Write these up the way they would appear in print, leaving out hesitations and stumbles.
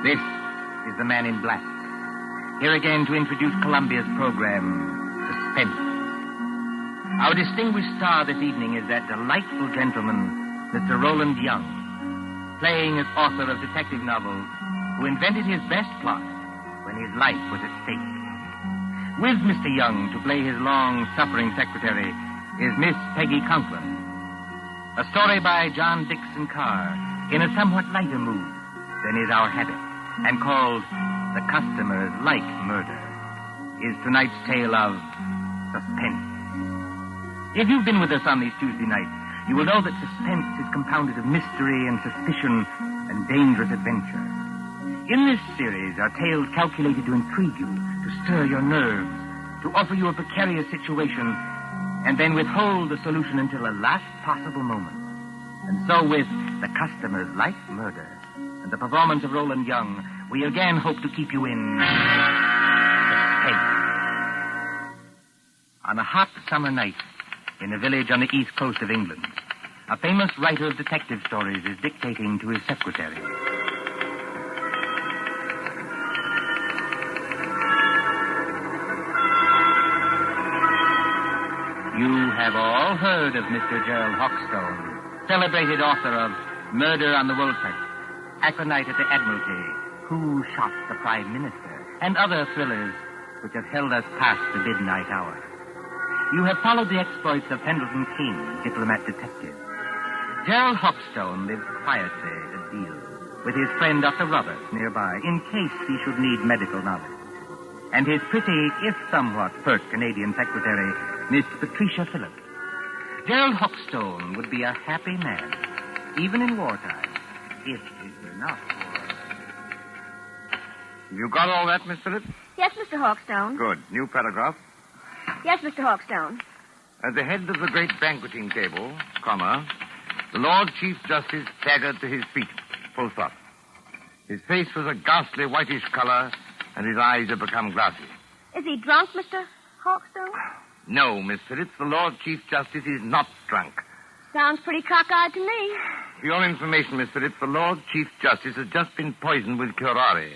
This is the Man in Black. Here again to introduce Columbia's program, Suspense. Our distinguished star this evening is that delightful gentleman, Mr. Roland Young, playing as author of detective novels, who invented his best plot when his life was at stake. With Mr. Young to play his long-suffering secretary is Miss Peggy Conklin. A story by John Dixon Carr in a somewhat lighter mood than is our habit, and called The Customers Like Murder, is tonight's tale of suspense. If you've been with us on these Tuesday nights, you will know that suspense is compounded of mystery and suspicion and dangerous adventure. In this series are tales calculated to intrigue you, to stir your nerves, to offer you a precarious situation, and then withhold the solution until the last possible moment. And so with The Customers Like Murder and the performance of Roland Young, we again hope to keep you in suspense. On a hot summer night in a village on the east coast of England, a famous writer of detective stories is dictating to his secretary. You have all heard of Mr. Gerald Hawkstone, celebrated author of Murder on the Woolsack, Aconite at the Admiralty, Who Shot the Prime Minister, and other thrillers which have held us past the midnight hour. You have followed the exploits of Pendleton King, diplomat detective. Gerald Hawkstone lives quietly at Deal with his friend Dr. Roberts nearby, in case he should need medical knowledge. And his pretty, if somewhat pert Canadian secretary, Miss Patricia Phillips. Gerald Hawkstone would be a happy man, even in wartime, if it were not for... You got all that, Miss Phillips? Yes, Mr. Hawkstone. Good. New paragraph. Yes, Mr. Hawkstone. At the head of the great banqueting table, comma, the Lord Chief Justice staggered to his feet, full stop. His face was a ghastly whitish color, and his eyes had become glassy. Is he drunk, Mr. Hawkstone? No, Miss Phillips, the Lord Chief Justice is not drunk. Sounds pretty cockeyed to me. For your information, Miss Phillips, the Lord Chief Justice has just been poisoned with curare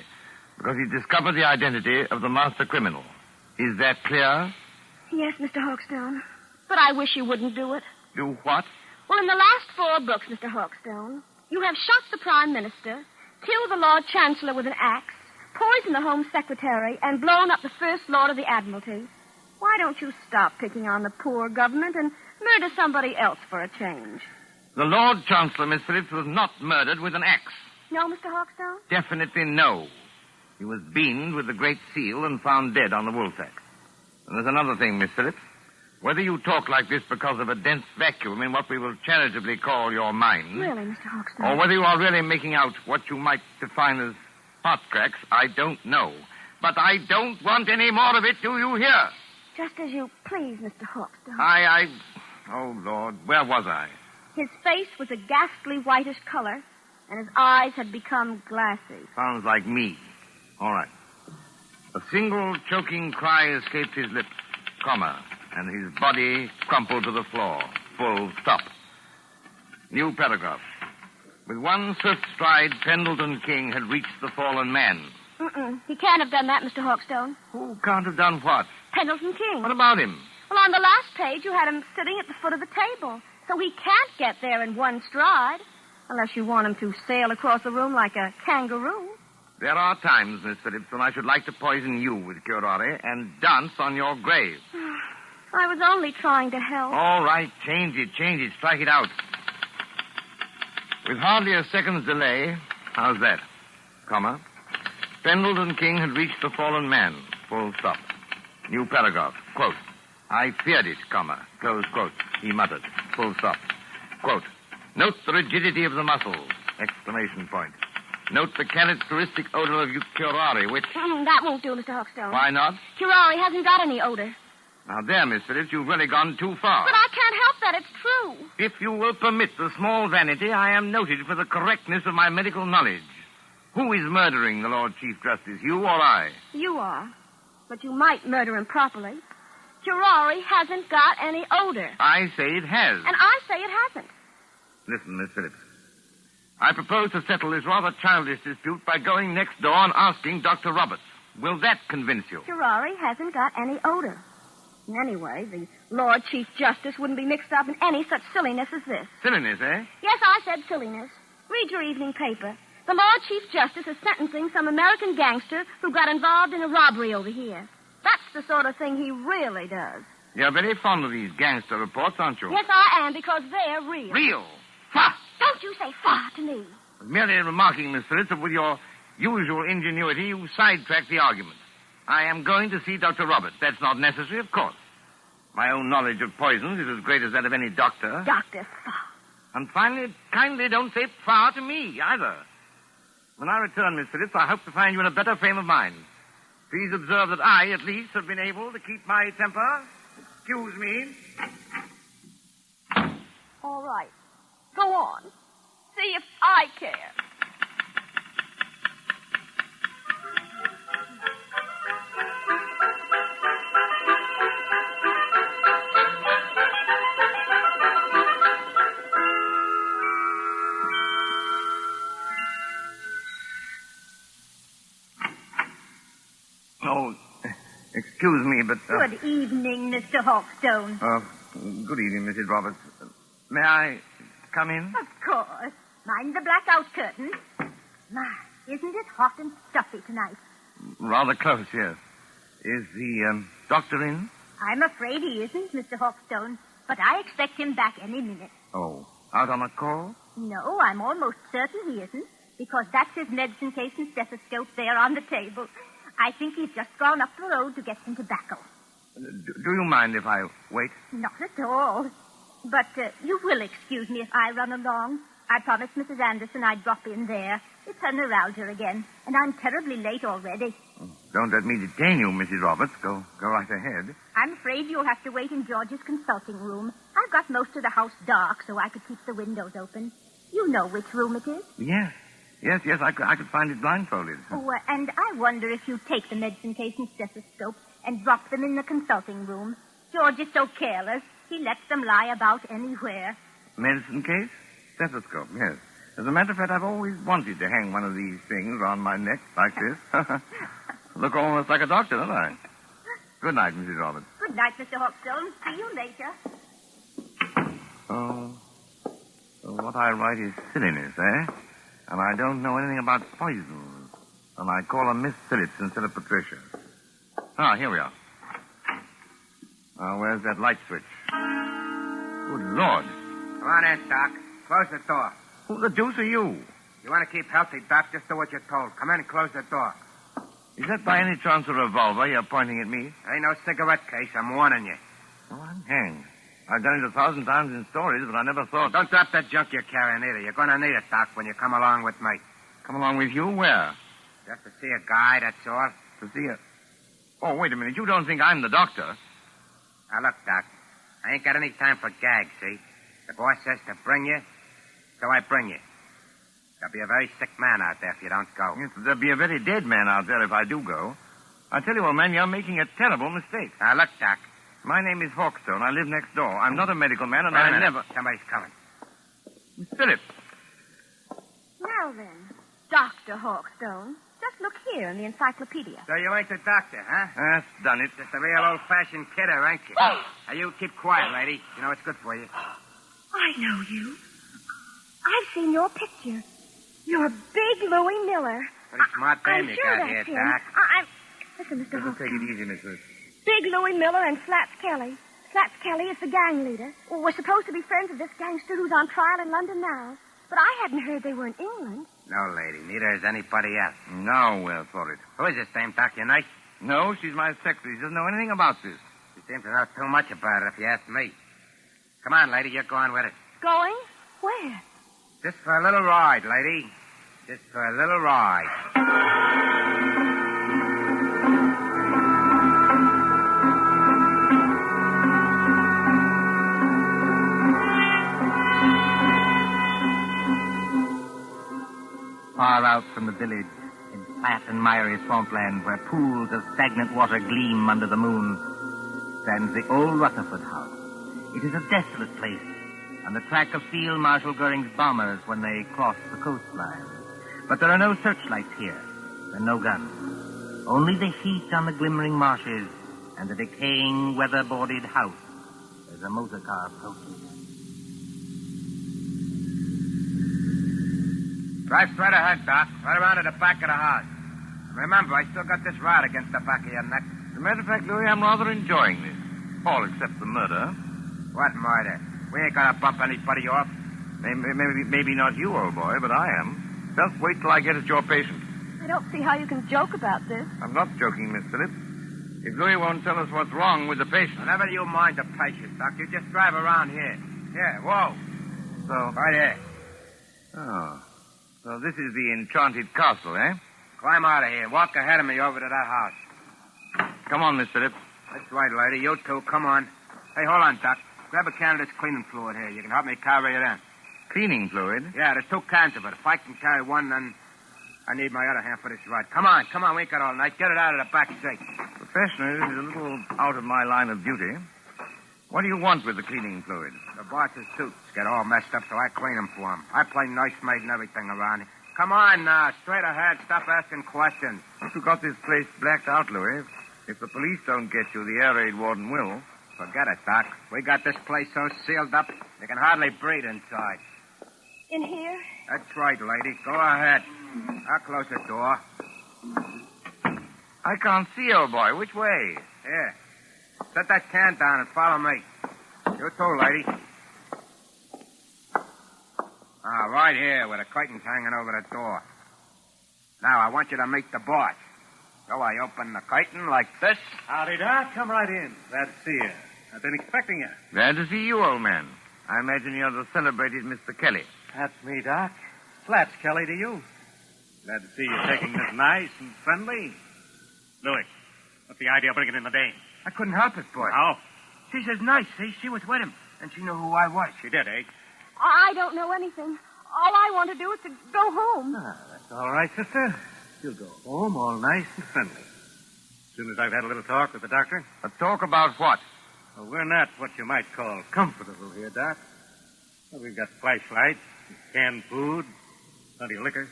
because he discovered the identity of the master criminal. Is that clear? Yes, Mr. Hawkstone. But I wish you wouldn't do it. Do what? Well, in the last 4 books, Mr. Hawkstone, you have shot the Prime Minister, killed the Lord Chancellor with an axe, poisoned the Home Secretary, and blown up the First Lord of the Admiralty. Why don't you stop picking on the poor government and murder somebody else for a change? The Lord Chancellor, Miss Phillips, was not murdered with an axe. No, Mr. Hawkstone? Definitely no. He was beamed with the Great Seal and found dead on the woolsack. And there's another thing, Miss Phillips. Whether you talk like this because of a dense vacuum in what we will charitably call your mind... Really, Mr. Hawkstone? Or whether you are really making out what you might define as heart cracks, I don't know. But I don't want any more of it, do you hear? Just as you please, Mr. Hawkstone. Oh, Lord, where was I? His face was a ghastly whitish color, and his eyes had become glassy. Sounds like me. All right. A single choking cry escaped his lips, comma, and his body crumpled to the floor, full stop. New paragraph. With one swift stride, Pendleton King had reached the fallen man. He can't have done that, Mr. Hawkstone. Who can't have done what? Pendleton King. What about him? Well, on the last page, you had him sitting at the foot of the table. So he can't get there in one stride. Unless you want him to sail across the room like a kangaroo. There are times, Miss Phillips, when I should like to poison you with curare and dance on your grave. I was only trying to help. All right, change it. Strike it out. With hardly a second's delay, how's that? Comma. Pendleton King had reached the fallen man. Full stop. New paragraph. Quote. I feared it, comma. Close quote. He muttered. Full stop. Quote. Note the rigidity of the muscles. Exclamation point. Note the characteristic odor of curare, which... That won't do, Mr. Hawkstone. Why not? Curare hasn't got any odor. Now, there, Miss Phillips, you've really gone too far. But I can't help that. It's true. If you will permit the small vanity, I am noted for the correctness of my medical knowledge. Who is murdering the Lord Chief Justice, you or I? You are. But you might murder him properly. Curare hasn't got any odor. I say it has. And I say it hasn't. Listen, Miss Phillips. I propose to settle this rather childish dispute by going next door and asking Dr. Roberts. Will that convince you? Gerari hasn't got any odor. And anyway, the Lord Chief Justice wouldn't be mixed up in any such silliness as this. Silliness, eh? Yes, I said silliness. Read your evening paper. The Lord Chief Justice is sentencing some American gangster who got involved in a robbery over here. That's the sort of thing he really does. You're very fond of these gangster reports, aren't you? Yes, I am, because they're real. Real? Fa! Don't you say fa to me. Merely remarking, Miss Phillips, that with your usual ingenuity, you sidetracked the argument. I am going to see Dr. Roberts. That's not necessary, of course. My own knowledge of poisons is as great as that of any doctor. Dr. Fa. And finally, kindly don't say fa to me, either. When I return, Miss Phillips, I hope to find you in a better frame of mind. Please observe that I, at least, have been able to keep my temper. Excuse me. All right. Go on. See if I care. Oh, excuse me, but... Good evening, Mr. Hawkstone. Good evening, Mrs. Roberts. May I come in? Of course. Mind the blackout curtain. My, isn't it hot and stuffy tonight? Rather close, yes. Is the doctor in? I'm afraid he isn't, Mr. Hawkstone, but I expect him back any minute. Oh, out on a call? No, I'm almost certain he isn't, because that's his medicine case and stethoscope there on the table. I think he's just gone up the road to get some tobacco. Do you mind if I wait? Not at all. But you will excuse me if I run along. I promised Mrs. Anderson I'd drop in there. It's her neuralgia again, and I'm terribly late already. Don't let me detain you, Mrs. Roberts. Go right ahead. I'm afraid you'll have to wait in George's consulting room. I've got most of the house dark so I could keep the windows open. You know which room it is? Yes, I could find it blindfolded. Oh, and I wonder if you take the medicine case and stethoscope and drop them in the consulting room. George is so careless. He lets them lie about anywhere. Medicine case? Stethoscope, yes. As a matter of fact, I've always wanted to hang one of these things around my neck like this. Look almost like a doctor, don't I? Good night, Mrs. Roberts. Good night, Mr. Hawkstone. See you later. Oh, so what I write is silliness, eh? And I don't know anything about poisons. And I call her Miss Phillips instead of Patricia. Ah, here we are. Now, where's that light switch? Good Lord. Come on in, Doc. Close the door. Who the deuce are you? You want to keep healthy, Doc? Just do what you're told. Come in and close the door. Is that by any chance a revolver you're pointing at me? Ain't no cigarette case. I'm warning you. Oh, I'm hanged. I've done it 1,000 times in stories, but I never thought... Don't drop that junk you're carrying either. You're going to need it, Doc, when you come along with me. Come along with you? Where? Just to see a guy, that's all. To see a... Oh, wait a minute. You don't think I'm the doctor? Now, look, Doc. I ain't got any time for gags, see? The boss says to bring you, so I bring you. There'll be a very sick man out there if you don't go. Yes, there'll be a very dead man out there if I do go. I tell you, old man, you're making a terrible mistake. Now, look, Doc. My name is Hawkstone. I live next door. I'm not a medical man, and Wait a I minute. never... Somebody's coming. Miss Phillips. Now then, Dr. Hawkstone, just look here in the encyclopedia. So you ain't the doctor, huh? That's done it. Just a real old-fashioned kidder, ain't you? Now, you keep quiet, lady. You know it's good for you. I know you. I've seen your picture. You're Big Louie Miller. Pretty smart dame I'm you sure got that's here, him. Doc. Listen, Mr. Take Hawkstone. it easy, Miss Phillips. Big Louie Miller and Slats Kelly. Slats Kelly is the gang leader. Well, we're supposed to be friends of this gangster who's on trial in London now. But I hadn't heard they were in England. No, lady. Neither is anybody else. Now for it. Who is this dame, Doc? Your niece? No, she's my secretary. She doesn't know anything about this. She seems to know too much about it, if you ask me. Come on, lady. You're going with it. Going? Where? Just for a little ride, lady. Just for a little ride. Far out from the village, in flat and miry swampland where pools of stagnant water gleam under the moon, stands the old Rutherford house. It is a desolate place, on the track of Field Marshal Goering's bombers when they crossed the coastline. But there are no searchlights here, and no guns. Only the heat on the glimmering marshes and the decaying, weather-boarded house as a motor car approaches. Drive straight ahead, Doc. Right around to the back of the house. Remember, I still got this rod against the back of your neck. As a matter of fact, Louis, I'm rather enjoying this. All except the murder. What murder? We ain't gonna bump anybody off. Maybe not you, old boy, but I am. Just wait till I get at your patient. I don't see how you can joke about this. I'm not joking, Miss Phillips. If Louis won't tell us what's wrong with the patient... Never you mind the patient, Doc. You just drive around here. Here, whoa. So... Right here. Oh. So this is the enchanted castle, eh? Climb out of here. Walk ahead of me over to that house. Come on, Miss Phillips. That's right, lady. You too. Come on. Hey, hold on, Doc. Grab a can of this cleaning fluid here. You can help me carry it in. Cleaning fluid? Yeah, there's 2 cans of it. If I can carry one, then I need my other hand for this rod. Come on. We ain't got all night. Get it out of the back seat. Professionally, this is a little out of my line of duty. What do you want with the cleaning fluid? The boss's suits get all messed up, so I clean them for him. I play nursemaid and everything around here. Come on now. Straight ahead. Stop asking questions. You got this place blacked out, Louis. If the police don't get you, the air raid warden will. Forget it, Doc. We got this place so sealed up, you can hardly breathe inside. In here? That's right, lady. Go ahead. I'll close the door. I can't see, old boy. Which way? Here. Set that can down and follow me. You too, lady. Right here, with the curtains hanging over the door. Now, I want you to meet the boss. So I open the curtain like this. Howdy, Doc. Come right in. Glad to see you. I've been expecting you. Glad to see you, old man. I imagine you're the celebrated Mr. Kelly. That's me, Doc. Flats, Kelly, to you. Glad to see you taking this nice and friendly. Louis, what's the idea of bringing in the dame? I couldn't help it, boy. How? She says nice, see? She was with him, and she knew who I was. She did, eh? I don't know anything. All I want to do is to go home. That's all right, sister. You'll go home all nice and friendly. As soon as I've had a little talk with the doctor. A talk about what? Well, we're not what you might call comfortable here, Doc. Well, we've got flashlights, canned food, plenty of liquor,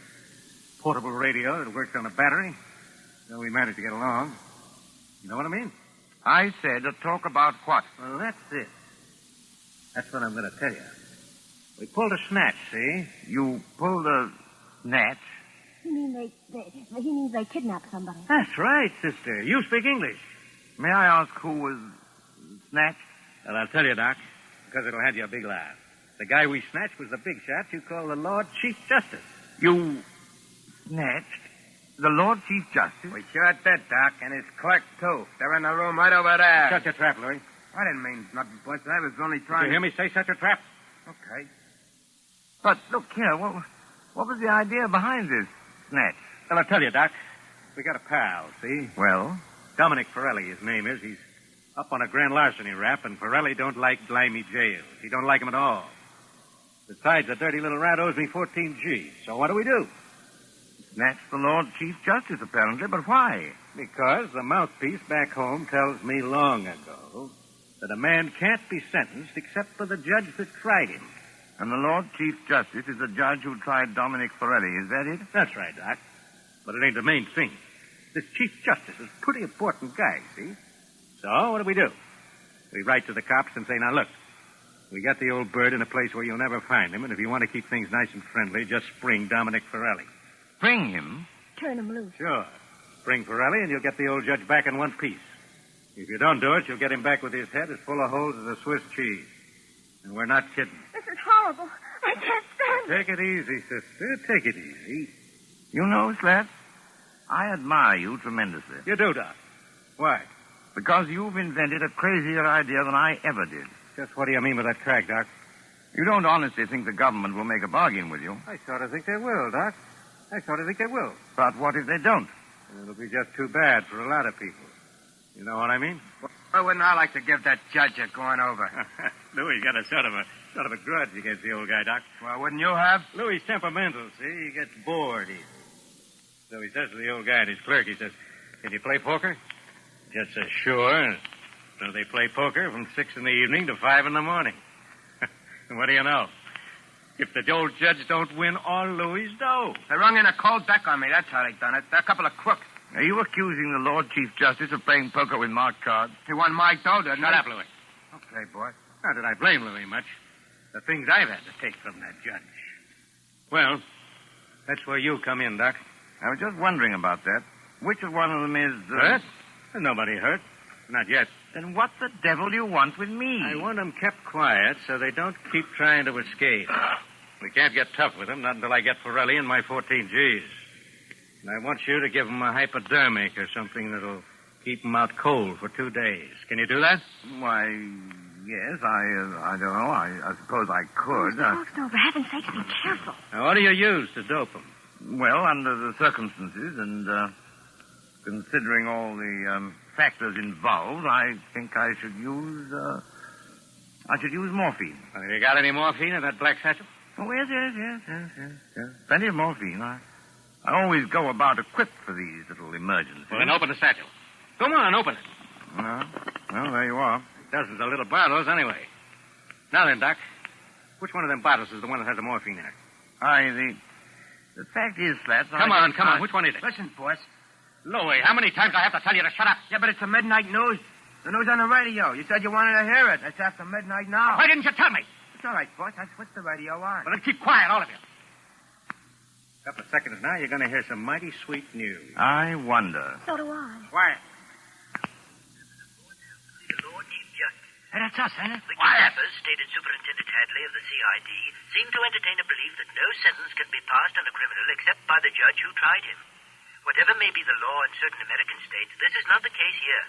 portable radio that works on a battery. So we managed to get along. You know what I mean? I said a talk about what? Well, that's it. That's what I'm going to tell you. We pulled a snatch, see? You pulled a snatch? He means they kidnapped somebody. That's right, sister. You speak English. May I ask who was snatched? Well, I'll tell you, Doc, because it'll have you a big laugh. The guy we snatched was the big shot you call the Lord Chief Justice. You snatched the Lord Chief Justice? We sure did, Doc, and his clerk, too. They're in the room right over there. Shut your trap, Louis. I didn't mean nothing, boss. I was only Did trying you hear me say shut your trap? Okay. But look here, what was the idea behind this snatch? Well, I'll tell you, Doc. We got a pal, see? Well? Dominic Forelli, his name is. He's up on a grand larceny rap, and Forelli don't like grimy jails. He don't like 'em at all. Besides, the dirty little rat owes me 14 G's. So what do? Snatched the Lord Chief Justice, apparently, but why? Because the mouthpiece back home tells me long ago that a man can't be sentenced except for the judge that tried him. And the Lord Chief Justice is the judge who tried Dominic Forelli, is that it? That's right, Doc. But it ain't the main thing. This Chief Justice is a pretty important guy, see? So, what do? We write to the cops and say, now, look, we got the old bird in a place where you'll never find him, and if you want to keep things nice and friendly, just spring Dominic Forelli. Spring him? Turn him loose. Sure. Spring Forelli, and you'll get the old judge back in one piece. If you don't do it, you'll get him back with his head as full of holes as a Swiss cheese. And we're not kidding. This is horrible. I can't stand it. Take it easy, sister. Take it easy. You know, Slats, I admire you tremendously. You do, Doc. Why? Because you've invented a crazier idea than I ever did. Just what do you mean by that crack, Doc? You don't honestly think the government will make a bargain with you. I sort of think they will, Doc. I sort of think they will. But what if they don't? It'll be just too bad for a lot of people. You know what I mean? Why wouldn't I like to give that judge a going over? Louis got a sort of a grudge against the old guy, Doc. Well, wouldn't you have? Louis temperamental, see? He gets bored easy. So he says to the old guy and his clerk, he says, can you play poker? Just says, sure. So they play poker from 6 in the evening to 5 in the morning. What do you know? If the old judge don't win all Louis' dough. They rung in a cold deck on me. That's how they done it. They're a couple of crooks. Are you accusing the Lord Chief Justice of playing poker with marked cards? He won my dough, didn't he? Shut up, Louis. Okay, boss. Not that I blame Louis much. The things I've had to take from that judge. Well, that's where you come in, Doc. I was just wondering about that. Which of one of them is... Hurt? There's nobody hurt. Not yet. Then what the devil do you want with me? I want them kept quiet so they don't keep trying to escape. We can't get tough with them, not until I get Forelli and my 14 Gs. And I want you to give them a hypodermic or something that'll keep them out cold for 2 days. Can you do that? Why, yes, I don't know. I suppose I could. Mr. Hawkstone, for heaven's sakes, be careful. Now, what do you use to dope them? Well, under the circumstances and considering all the factors involved, I think I should use morphine. Have you got any morphine in that black satchel? Oh, yes. Plenty of morphine. I always go about equipped for these little emergencies. Well, then open the satchel. Come on, open it. Well, there you are. Dozens of little bottles, anyway. Now then, Doc, which one of them bottles is the one that has the morphine in it? The fact is, Slats... Come on. Which one is it? Listen, boss. Louis, how many times do I have to tell you to shut up? Yeah, but it's the midnight news. The news on the radio. You said you wanted to hear it. It's after midnight now. Why didn't you tell me? It's all right, boss. I switched the radio on. Well, then keep quiet, all of you. A couple of seconds now, you're going to hear some mighty sweet news. I wonder. So do I. Quiet. The Lord Chief Justice. Hey, that's us, ain't it? The kidnappers, stated Superintendent Hadley of the CID, seem to entertain a belief that no sentence can be passed on a criminal except by the judge who tried him. Whatever may be the law in certain American states, this is not the case here.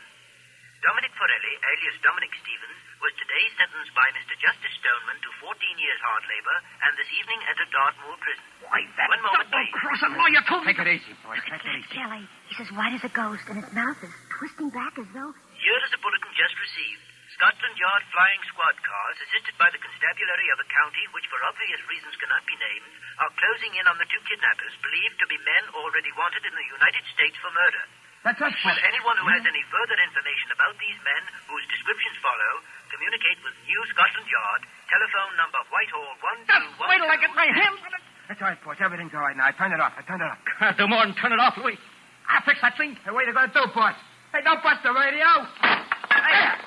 Dominic Forelli, alias Dominic Stevens, was today sentenced by Mr. Justice Stoneman to 14 years hard labor and this evening entered Dartmoor prison. Why, that 1 moment, please. double-crossing lawyer told me... Take it easy, boys. Look Take at it easy. Kelly. He's as white as a ghost, and his mouth is twisting back as though... Here is a bulletin just received. Scotland Yard flying squad cars, assisted by the constabulary of the county, which for obvious reasons cannot be named, are closing in on the 2 kidnappers, believed to be men already wanted in the United States for murder. That's us, Will anyone who has any further information about these men, whose descriptions follow, communicate with New Scotland Yard, telephone number Whitehall 1212... Wait till I get my hands on it. That's all right, boss. Everything's all right now. I turned it off. Can't do more than turn it off, Louis. I'll fix that thing. Hey, what are you going to do, boss? Hey, don't bust the radio. Hey.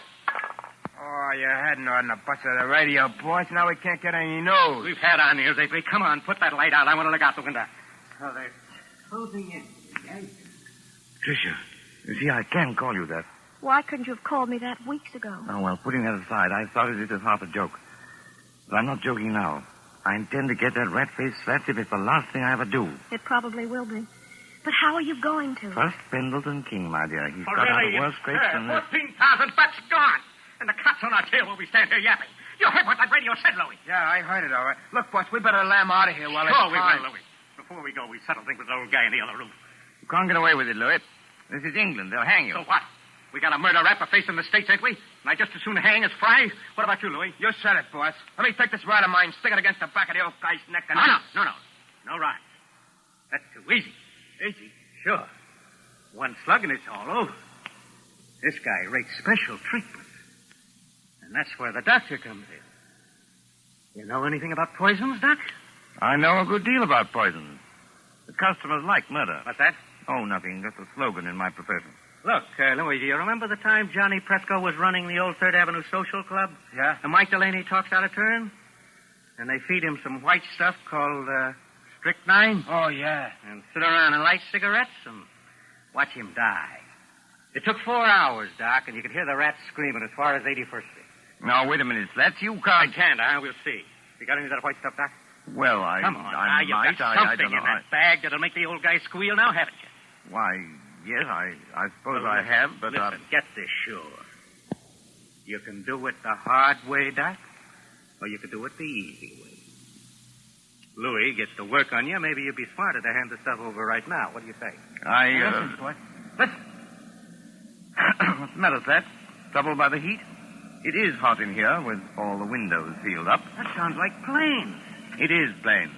Oh, you hadn't ought to bust the radio, boss. Now we can't get any news. We've had our news lately. Come on, put that light out. I want to look out the window. Oh, they're closing in. Patricia, you see, I can call you that. Why couldn't you have called me that weeks ago? Oh, well, putting that aside, I started it as half a joke. But I'm not joking now. I intend to get that rat-faced Slats if it's the last thing I ever do. It probably will be. But how are you going to? First, Pendleton King, my dear. He's got out of worse scrapes than... 14,000 bucks gone. And the cops on our tail while we stand here yapping. You heard what that radio said, Louis. Yeah, I heard it, all right. Look, boss, we better lamb out of here while Sure it's we time. will, Louis. Before we go, we settle things with the old guy in the other room. You can't get away with it, Louis. This is England. They'll hang you. So what? We got a murder rap a face in the States, ain't we? And I just as soon hang as fry. What about you, Louis? You said it, boss. Let me take this rod of mine, stick it against the back of the old guy's neck, and... No. No ride. That's too easy. Easy? Sure. One slug and it's all over. This guy rates special treatment. And that's where the doctor comes in. You know anything about poisons, Doc? I know a good deal about poisons. The customers like murder. What's that? Oh, nothing. Just a slogan in my profession. Look, Louis, do you remember the time Johnny Presco was running the old 3rd Avenue Social Club? Yeah? And Mike Delaney talks out of turn? And they feed him some white stuff called strychnine? Oh, yeah. And sit around and light cigarettes and watch him die. It took 4 hours, Doc, and you could hear the rats screaming as far as 81st Street. Now, wait a minute, Slats. You I can't... can't, We'll see. You got any of that white stuff, Doc? Well, Come on, I you've might. got I something don't know. in that bag that'll make the old guy squeal now, haven't you? Why, yes, I suppose Well, I have, but... Listen, get this sure. You can do it the hard way, Doc, or you can do it the easy way. Louis gets to work on you. Maybe you'd be smarter to hand the stuff over right now. What do you say? Listen, boy. Listen. What's the matter, Slats? Trouble by the heat? It is hot in here with all the windows sealed up. That sounds like planes. It is planes.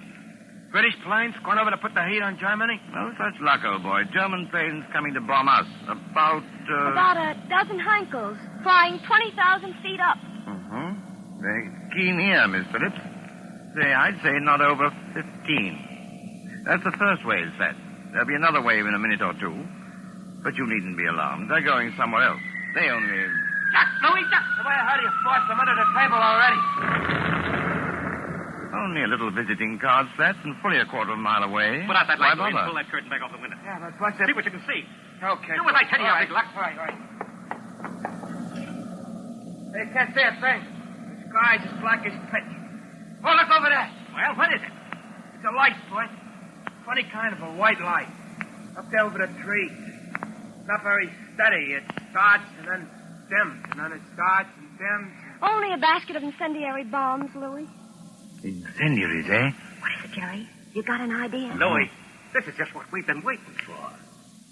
British planes going over to put the heat on Germany? No such luck, old boy. German planes coming to bomb us. About a dozen Heinkels, flying 20,000 feet up. Mm-hmm. Very keen ear, Miss Phillips. I'd say not over 15. That's the first wave set. There'll be another wave in a minute or two. But you needn't be alarmed. They're going somewhere else. They only... Duck, Louis, duck! The way I heard you forced them under the table already. Only a little visiting card set and fully a quarter of a mile away. Put out that light, Why Louis, and bother? pull that curtain back off the window. Yeah, but what's it? See what you can see. Okay. Do as I tell you, all Big Luck. All right. They can't see a thing. The sky's as black as pitch. Oh, look over there. Well, what is it? It's a light, boy. Funny kind of a white light. Up there over the trees. It's not very steady. It starts and then dims, and then it starts and dims. Only a basket of incendiary bombs, Louis. Incendiaries, eh? What is it, Jerry? You got an idea? Louis, this is just what we've been waiting for.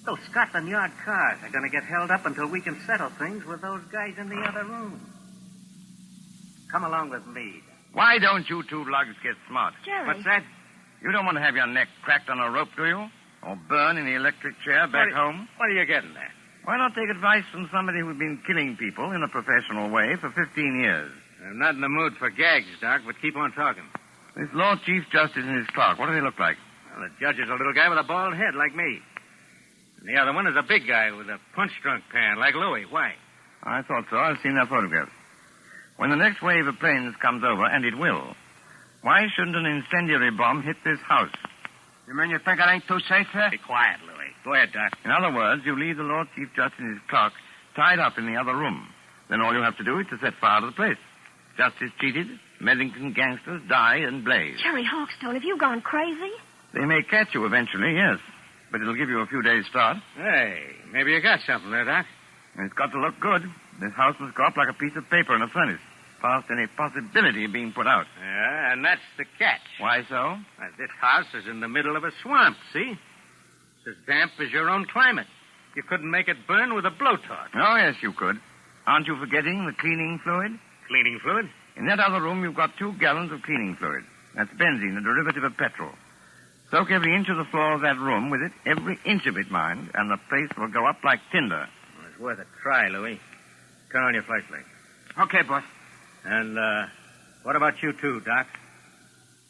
Those Scotland Yard cars are going to get held up until we can settle things with those guys in the other room. Come along with me. Why don't you two lugs get smart? Jerry. What's that? You don't want to have your neck cracked on a rope, do you? Or burn in the electric chair back home? What are you getting at? Why not take advice from somebody who's been killing people in a professional way for 15 years? I'm not in the mood for gags, Doc, but keep on talking. This Lord Chief Justice and his clerk, what do they look like? Well, the judge is a little guy with a bald head like me. And the other one is a big guy with a punch-drunk pan like Louis. Why? I thought so. I've seen their photographs. When the next wave of planes comes over, and it will, why shouldn't an incendiary bomb hit this house? You mean you think it ain't too safe here? Be quiet, Louis. Go ahead, Doc. In other words, you leave the Lord Chief Justice and his clerk tied up in the other room. Then all you have to do is to set fire to the place. Justice cheated, Medlington gangsters die and blaze. Jerry Hawkstone, have you gone crazy? They may catch you eventually, yes. But it'll give you a few days' start. Hey, maybe you got something there, Doc. And it's got to look good. This house must go up like a piece of paper in a furnace, past any possibility of being put out. Yeah, and that's the catch. Why so? This house is in the middle of a swamp, see? It's as damp as your own climate. You couldn't make it burn with a blowtorch. Oh, yes, you could. Aren't you forgetting the cleaning fluid? Cleaning fluid? In that other room, you've got 2 gallons of cleaning fluid. That's benzene, a derivative of petrol. Soak every inch of the floor of that room with it, every inch of it, mind, and the place will go up like tinder. Well, it's worth a try, Louis. Turn on your flashlight. Okay, boss. And, what about you two, Doc?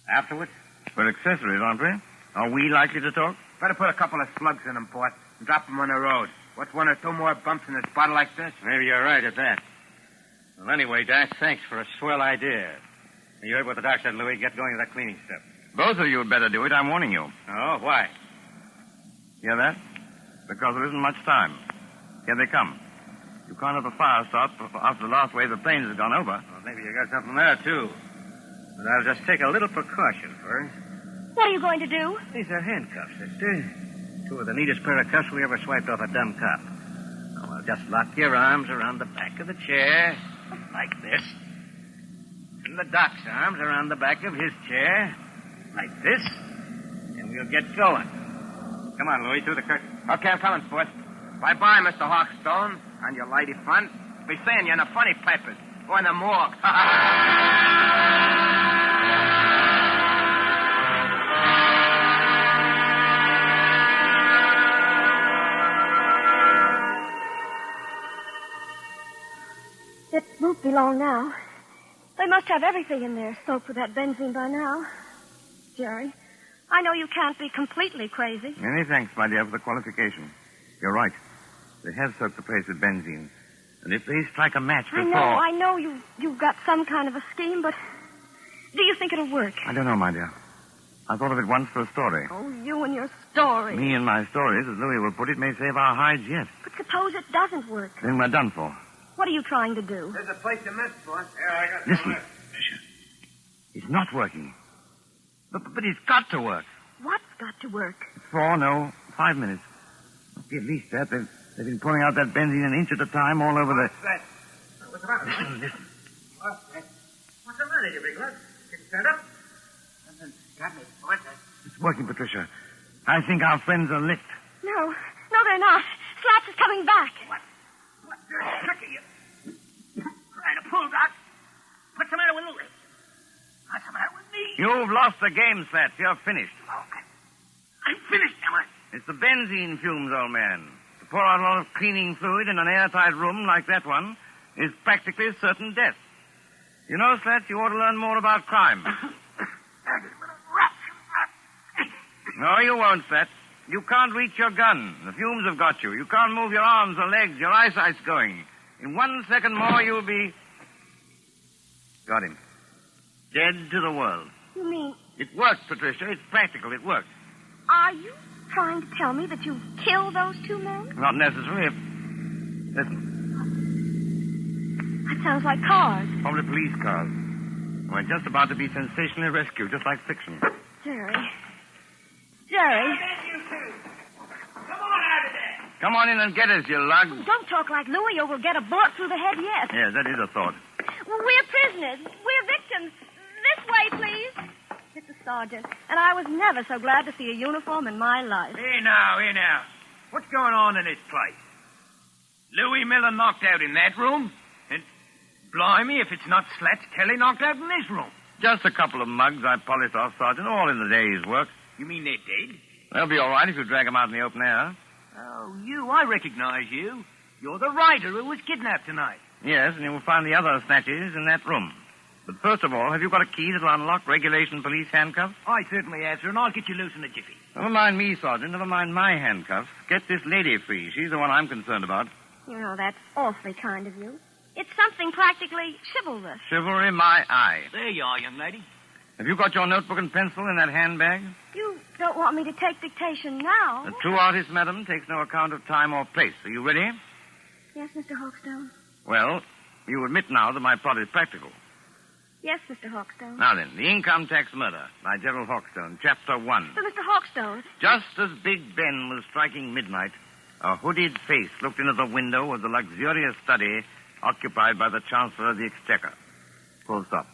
Afterwards? We're accessories, aren't we? Are we likely to talk? Better put a couple of slugs in them, boss, and drop them on the road. What's 1 or 2 more bumps in a spot like this? Maybe you're right at that. Well, anyway, Doc, thanks for a swell idea. You heard what the doc said, Louis. Get going with that cleaning stuff. Both of you had better do it, I'm warning you. Oh, why? Hear that? Because there isn't much time. Here they come. You can't have a fire start after the last wave of planes has gone over. Well, maybe you got something there, too. But I'll just take a little precaution first. What are you going to do? These are handcuffs, sister. 2 of the neatest pair of cuffs we ever swiped off a dumb cop. Oh, well, just lock your arms around the back of the chair, like this. And the doc's arms around the back of his chair, like this. And we'll get going. Come on, Louis, through the curtain. Okay, I'm coming, boss. Bye-bye, Mr. Hawkstone. And your lady friend. Be seeing you in the funny papers. Or in the morgue. It won't be long now. They must have everything in there soaked with that benzene by now. Jerry, I know you can't be completely crazy. Many thanks, my dear, for the qualification. You're right. They have soaked the place with benzene. And if they strike a match before... I know you've got some kind of a scheme, but do you think it'll work? I don't know, my dear. I thought of it once for a story. Oh, you and your story. Me and my stories, as Louis will put it, may save our hides yet. But suppose it doesn't work. Then we're done for. What are you trying to do? There's a place you missed, boss. Yeah, I got Listen, Patricia. It's not working. But it's got to work. What's got to work? 5 minutes. Must be at least that. They've been pouring out that benzene an inch at a time all over the... What's the matter? Listen. What's the matter, you big lad? Get stand up. Got me, boss. It's working, Patricia. I think our friends are licked. No, they're not. Slats is coming back. What dirty trick are you trying to pull, Doc? What's the matter with Louis? What's the matter with me? You've lost the game, Slats. You're finished. Okay. I'm finished, am I? It's the benzene fumes, old man. To pour out a lot of cleaning fluid in an airtight room like that one is practically certain death. You know, Slats, you ought to learn more about crime. No, you won't, Slats. You can't reach your gun. The fumes have got you. You can't move your arms or legs. Your eyesight's going. In 1 second more, you'll be... Got him. Dead to the world. You mean... It works, Patricia. It's practical. It works. Are you trying to tell me that you killed those two men? Not necessarily. Listen. That sounds like cars. Probably police cars. We're just about to be sensationally rescued, just like fiction. Jerry. Come on out of there. Come on in and get us, you lug. Don't talk like Louis or we'll get a bullet through the head yet. Yes, that is a thought. We're prisoners. We're victims. This way, please. It's a sergeant, and I was never so glad to see a uniform in my life. Here now. What's going on in this place? Louis Miller knocked out in that room? And blimey, if it's not Slats Kelly knocked out in this room. Just a couple of mugs I polished off, Sergeant, all in the day's work. You mean they're dead? They'll be all right if you drag them out in the open air. Oh, I recognize you. You're the writer who was kidnapped tonight. Yes, and you will find the other snatches in that room. But first of all, have you got a key that'll unlock regulation police handcuffs? I certainly have, sir, and I'll get you loose in a jiffy. Never mind me, Sergeant. Never mind my handcuffs. Get this lady free. She's the one I'm concerned about. You know, that's awfully kind of you. It's something practically chivalrous. Chivalry, my eye. There you are, young lady. Have you got your notebook and pencil in that handbag? You don't want me to take dictation now? The true artist, madam, takes no account of time or place. Are you ready? Yes, Mr. Hawkstone. Well, you admit now that my plot is practical. Yes, Mr. Hawkstone. Now then, The Income Tax Murder by Gerald Hawkstone, Chapter 1. But, Mr. Hawkstone... Just as Big Ben was striking midnight, a hooded face looked into the window of the luxurious study occupied by the Chancellor of the Exchequer. Full stop.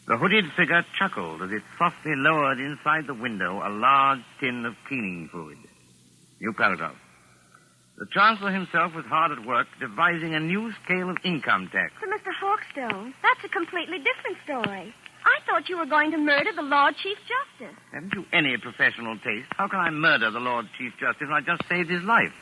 The hooded figure chuckled as it softly lowered inside the window a large tin of cleaning fluid. New paragraph. The Chancellor himself was hard at work devising a new scale of income tax. But, Mr. Hawkstone, that's a completely different story. I thought you were going to murder the Lord Chief Justice. Haven't you any professional taste? How can I murder the Lord Chief Justice when I just saved his life?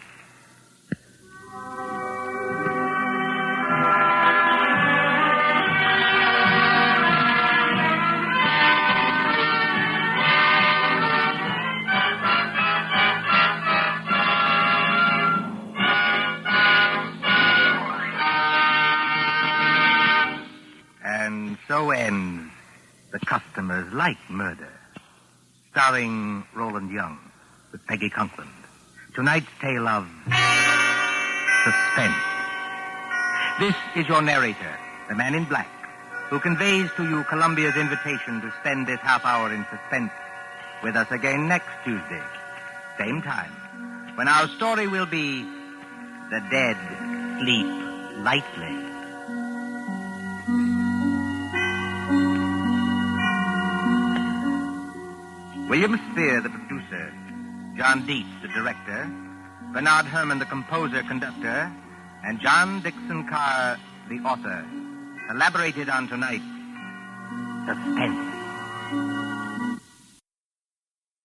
And so ends The Customers Like Murder, starring Roland Young with Peggy Conklin. Tonight's tale of suspense. This is your narrator, the man in black, who conveys to you Columbia's invitation to spend this half hour in suspense with us again next Tuesday, same time, when our story will be The Dead Sleep Lightly. William Spear, the producer, John Dietz, the director, Bernard Herrmann, the composer-conductor, and John Dixon Carr, the author, collaborated on tonight's Suspense.